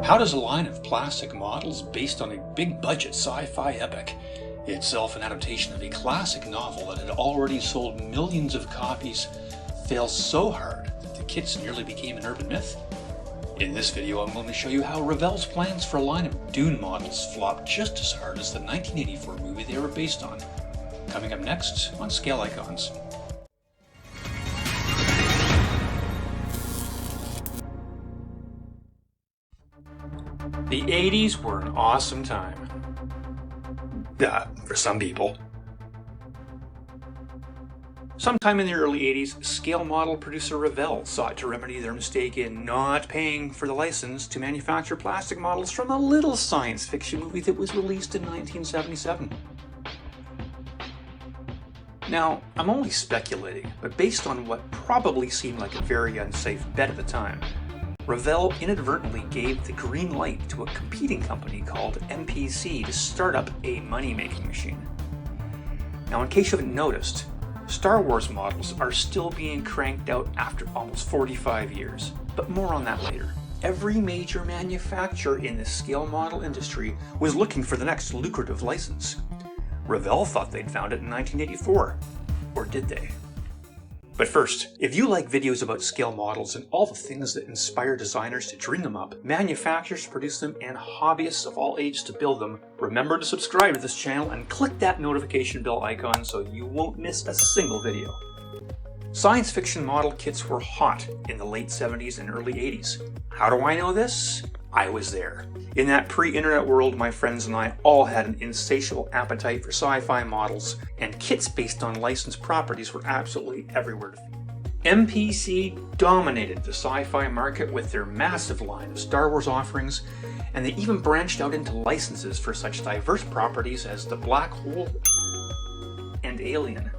How does a line of plastic models based on a big-budget sci-fi epic, itself an adaptation of a classic novel that had already sold millions of copies, fail so hard that the kits nearly became an urban myth? In this video, I'm going to show you how Revell's plans for a line of Dune models flopped just as hard as the 1984 movie they were based on. Coming up next on Scale Icons. The 80s were an awesome time. For some people. Sometime in the early 80s, scale model producer Revell sought to remedy their mistake in not paying for the license to manufacture plastic models from a little science fiction movie that was released in 1977. Now, I'm only speculating, but based on what probably seemed like a very unsafe bet at the time, Revell inadvertently gave the green light to a competing company called MPC to start up a money-making machine. Now, in case you haven't noticed, Star Wars models are still being cranked out after almost 45 years, but more on that later. Every major manufacturer in the scale model industry was looking for the next lucrative license. Revell thought they'd found it in 1984, or did they? But first, if you like videos about scale models and all the things that inspire designers to dream them up, manufacturers to produce them, and hobbyists of all ages to build them, remember to subscribe to this channel and click that notification bell icon so you won't miss a single video. Science fiction model kits were hot in the late 70s and early 80s. How do I know this? I was there. In that pre-internet world, my friends and I all had an insatiable appetite for sci-fi models, and kits based on licensed properties were absolutely everywhere. MPC dominated the sci-fi market with their massive line of Star Wars offerings, and they even branched out into licenses for such diverse properties as the Black Hole and Alien.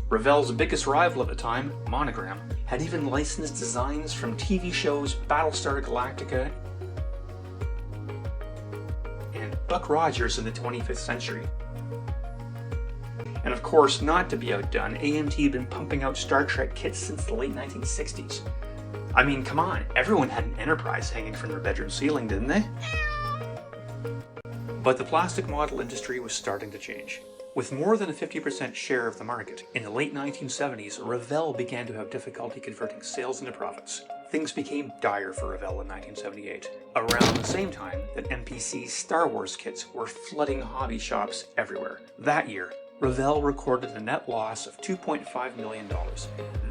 Revell's biggest rival at the time, Monogram, had even licensed designs from TV shows Battlestar, Galactica, and Buck Rogers in the 25th century. And of course, not to be outdone, AMT had been pumping out Star Trek kits since the late 1960s. I mean, come on, everyone had an Enterprise hanging from their bedroom ceiling, didn't they? But the plastic model industry was starting to change. With more than a 50% share of the market, in the late 1970s, Revell began to have difficulty converting sales into profits. Things became dire for Revell in 1978, around the same time that MPC's Star Wars kits were flooding hobby shops everywhere. That year, Revell recorded a net loss of $2.5 million.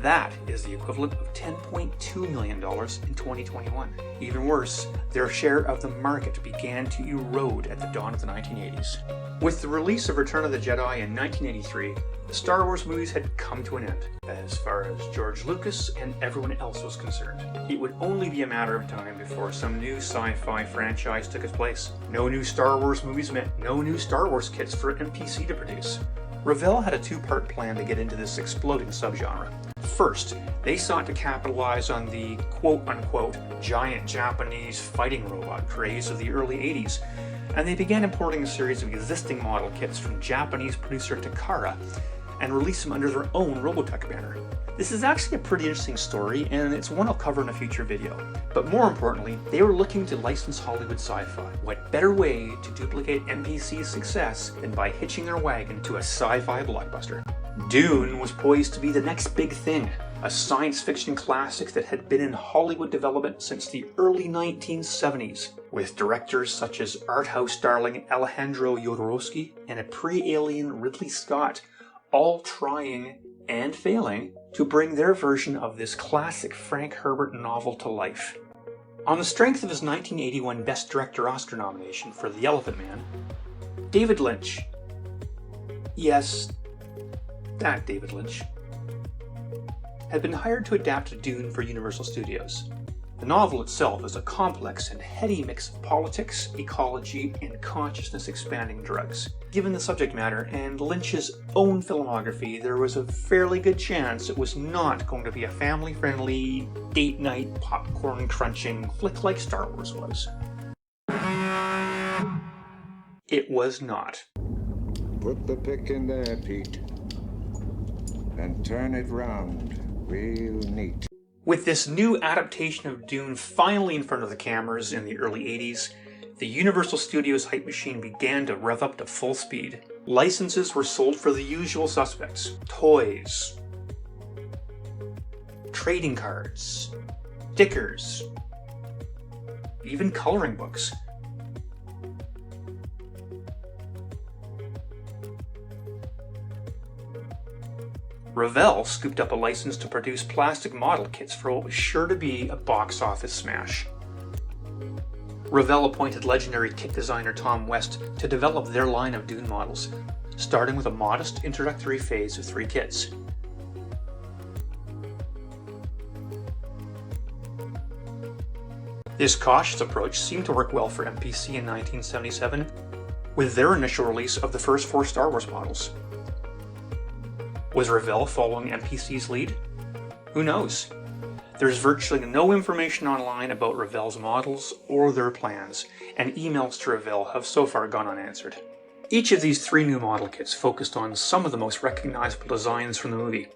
That is the equivalent of $10.2 million in 2021. Even worse, their share of the market began to erode at the dawn of the 1980s. With the release of Return of the Jedi in 1983, the Star Wars movies had come to an end, as far as George Lucas and everyone else was concerned. It would only be a matter of time before some new sci-fi franchise took its place. No new Star Wars movies meant no new Star Wars kits for MPC to produce. Revell had a two-part plan to get into this exploding subgenre. First, they sought to capitalize on the quote-unquote giant Japanese fighting robot craze of the early 80s, and they began importing a series of existing model kits from Japanese producer Takara and released them under their own Robotech banner. This is actually a pretty interesting story, and it's one I'll cover in a future video. But more importantly, they were looking to license Hollywood sci-fi. What better way to duplicate MPC's success than by hitching their wagon to a sci-fi blockbuster? Dune was poised to be the next big thing, a science fiction classic that had been in Hollywood development since the early 1970s, with directors such as art house darling Alejandro Jodorowsky and a pre-Alien Ridley Scott all trying and failing to bring their version of this classic Frank Herbert novel to life. On the strength of his 1981 Best Director Oscar nomination for The Elephant Man, David Lynch, yes, that David Lynch, had been hired to adapt Dune for Universal Studios. The novel itself is a complex and heady mix of politics, ecology, and consciousness-expanding drugs. Given the subject matter and Lynch's own filmography, there was a fairly good chance it was not going to be a family-friendly, date-night, popcorn-crunching flick like Star Wars was. It was not. Put the pick in there, Pete, and turn it round real neat. With this new adaptation of Dune finally in front of the cameras in the early 80s, the Universal Studios hype machine began to rev up to full speed. Licenses were sold for the usual suspects: toys, trading cards, stickers, even coloring books. Revell scooped up a license to produce plastic model kits for what was sure to be a box office smash. Revell appointed legendary kit designer Tom West to develop their line of Dune models, starting with a modest introductory phase of 3 kits. This cautious approach seemed to work well for MPC in 1977, with their initial release of the first 4 Star Wars models. Was Revell following MPC's lead? Who knows? There's virtually no information online about Revell's models or their plans, and emails to Revell have so far gone unanswered. Each of these 3 new model kits focused on some of the most recognizable designs from the movie.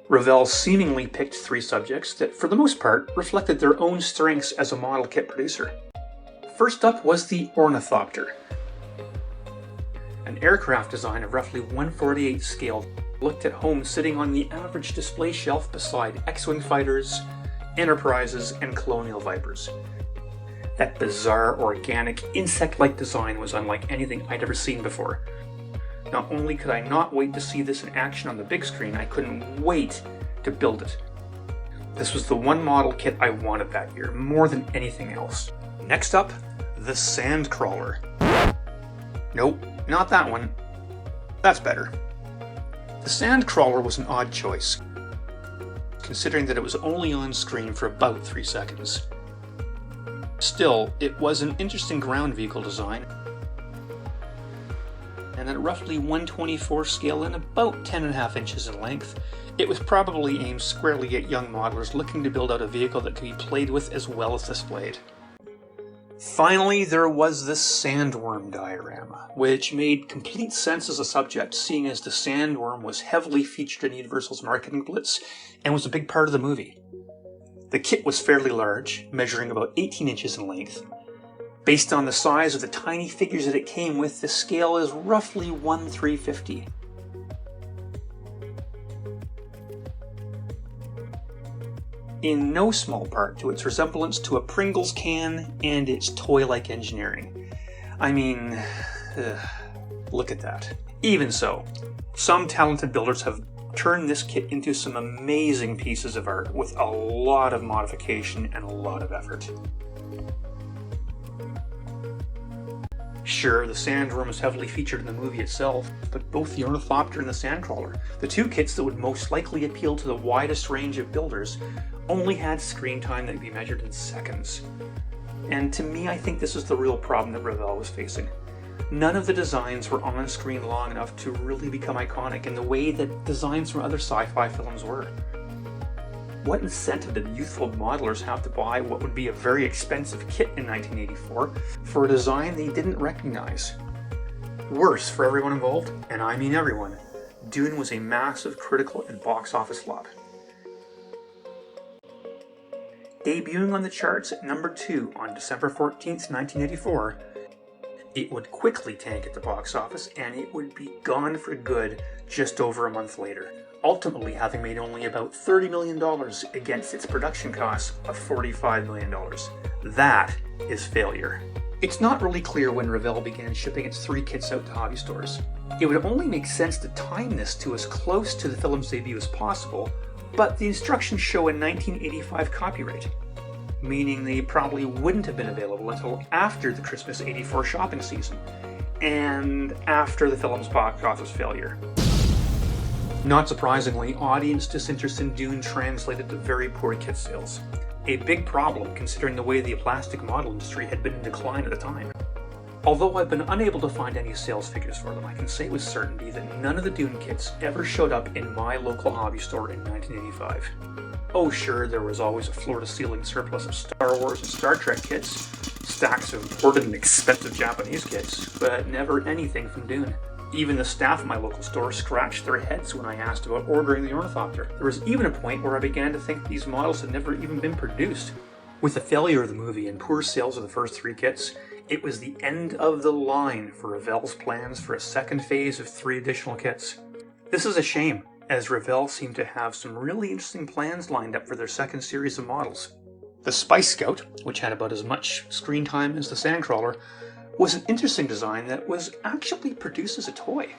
Revell seemingly picked 3 subjects that, for the most part, reflected their own strengths as a model kit producer. First up was the Ornithopter, an aircraft design of roughly 1/48 scale, looked at home sitting on the average display shelf beside X-Wing fighters, Enterprises, and Colonial Vipers. That bizarre, organic, insect-like design was unlike anything I'd ever seen before. Not only could I not wait to see this in action on the big screen, I couldn't wait to build it. This was the one model kit I wanted that year, more than anything else. Next up, the Sandcrawler. Nope, not that one. That's better. The Sandcrawler was an odd choice, considering that it was only on screen for about 3 seconds. Still, it was an interesting ground vehicle design, and at roughly 1/24 scale and about 10.5 inches in length, it was probably aimed squarely at young modelers looking to build out a vehicle that could be played with as well as displayed. Finally, there was the sandworm diorama, which made complete sense as a subject, seeing as the sandworm was heavily featured in Universal's marketing blitz and was a big part of the movie. The kit was fairly large, measuring about 18 inches in length. Based on the size of the tiny figures that it came with, the scale is roughly 1/350. In no small part to its resemblance to a Pringles can and its toy-like engineering. I mean, look at that. Even so, some talented builders have turned this kit into some amazing pieces of art with a lot of modification and a lot of effort. Sure, the Sandworm was heavily featured in the movie itself, but both the Ornithopter and the Sandcrawler, the 2 kits that would most likely appeal to the widest range of builders, only had screen time that could be measured in seconds. And to me, I think this is the real problem that Revell was facing. None of the designs were on screen long enough to really become iconic in the way that designs from other sci-fi films were. What incentive did youthful modelers have to buy what would be a very expensive kit in 1984 for a design they didn't recognize? Worse for everyone involved, and I mean everyone, Dune was a massive critical and box office flop. Debuting on the charts at number 2 on December 14th, 1984, it would quickly tank at the box office and it would be gone for good just over a month later, ultimately having made only about $30 million against its production costs of $45 million. That is failure. It's not really clear when Revell began shipping its 3 kits out to hobby stores. It would only make sense to time this to as close to the film's debut as possible, but the instructions show a 1985 copyright, meaning they probably wouldn't have been available until after the Christmas '84 shopping season, and after the film's box office failure. Not surprisingly, audience disinterest in Dune translated to very poor kit sales. A big problem considering the way the plastic model industry had been in decline at the time. Although I've been unable to find any sales figures for them, I can say with certainty that none of the Dune kits ever showed up in my local hobby store in 1985. Oh sure, there was always a floor-to-ceiling surplus of Star Wars and Star Trek kits, stacks of imported and expensive Japanese kits, but never anything from Dune. Even the staff at my local store scratched their heads when I asked about ordering the ornithopter. There was even a point where I began to think these models had never even been produced. With the failure of the movie and poor sales of the first 3 kits, it was the end of the line for Revell's plans for a second phase of 3 additional kits. This is a shame, as Revell seemed to have some really interesting plans lined up for their second series of models. The Spice Scout, which had about as much screen time as the Sandcrawler, was an interesting design that was actually produced as a toy.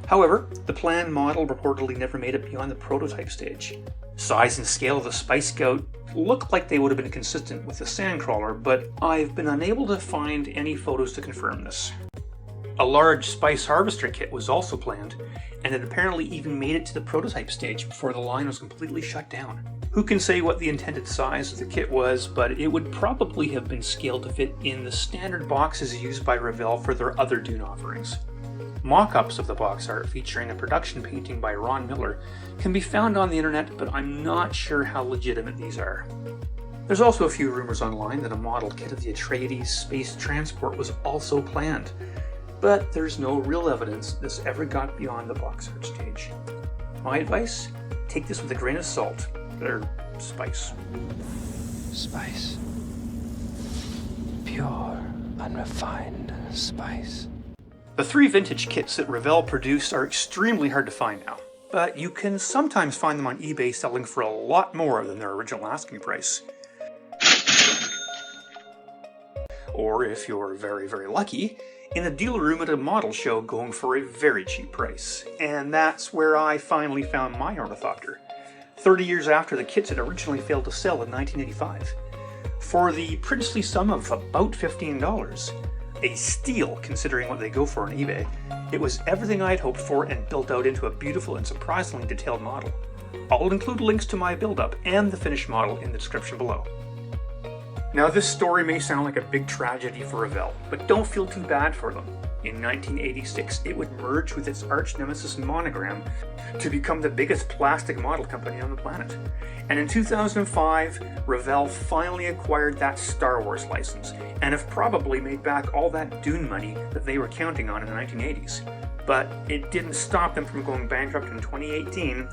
However, the planned model reportedly never made it beyond the prototype stage. Size and scale of the Spice Scout looked like they would have been consistent with the Sandcrawler, but I've been unable to find any photos to confirm this. A large Spice Harvester kit was also planned, and it apparently even made it to the prototype stage before the line was completely shut down. Who can say what the intended size of the kit was, but it would probably have been scaled to fit in the standard boxes used by Revell for their other Dune offerings. Mock-ups of the box art featuring a production painting by Ron Miller can be found on the internet, but I'm not sure how legitimate these are. There's also a few rumors online that a model kit of the Atreides space transport was also planned, but there's no real evidence this ever got beyond the box art stage. My advice? Take this with a grain of salt. Or spice. Spice. Pure, unrefined spice. The 3 vintage kits that Revell produced are extremely hard to find now, but you can sometimes find them on eBay selling for a lot more than their original asking price. Or if you're very, very lucky, in a dealer room at a model show going for a very cheap price. And that's where I finally found my ornithopter, 30 years after the kits had originally failed to sell in 1985. For the princely sum of about $15, a steal considering what they go for on eBay, it was everything I'd hoped for and built out into a beautiful and surprisingly detailed model. I'll include links to my build-up and the finished model in the description below. Now this story may sound like a big tragedy for Revell, but don't feel too bad for them. In 1986, it would merge with its arch-nemesis Monogram to become the biggest plastic model company on the planet. And in 2005, Revell finally acquired that Star Wars license, and have probably made back all that Dune money that they were counting on in the 1980s. But it didn't stop them from going bankrupt in 2018,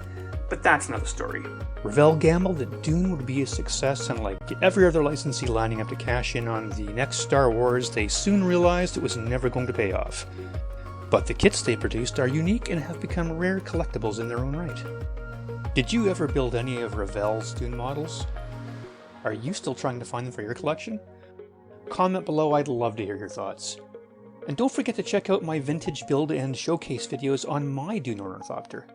but that's another story. Revell gambled that Dune would be a success, and like every other licensee lining up to cash in on the next Star Wars, they soon realized it was never going to pay off. But the kits they produced are unique and have become rare collectibles in their own right. Did you ever build any of Revell's Dune models? Are you still trying to find them for your collection? Comment below, I'd love to hear your thoughts. And don't forget to check out my vintage build and showcase videos on my Dune ornithopter.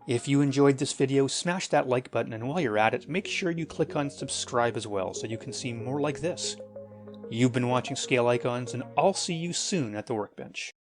If you enjoyed this video, smash that like button, and while you're at it, make sure you click on subscribe as well so you can see more like this. You've been watching Scale Icons, and I'll see you soon at the workbench.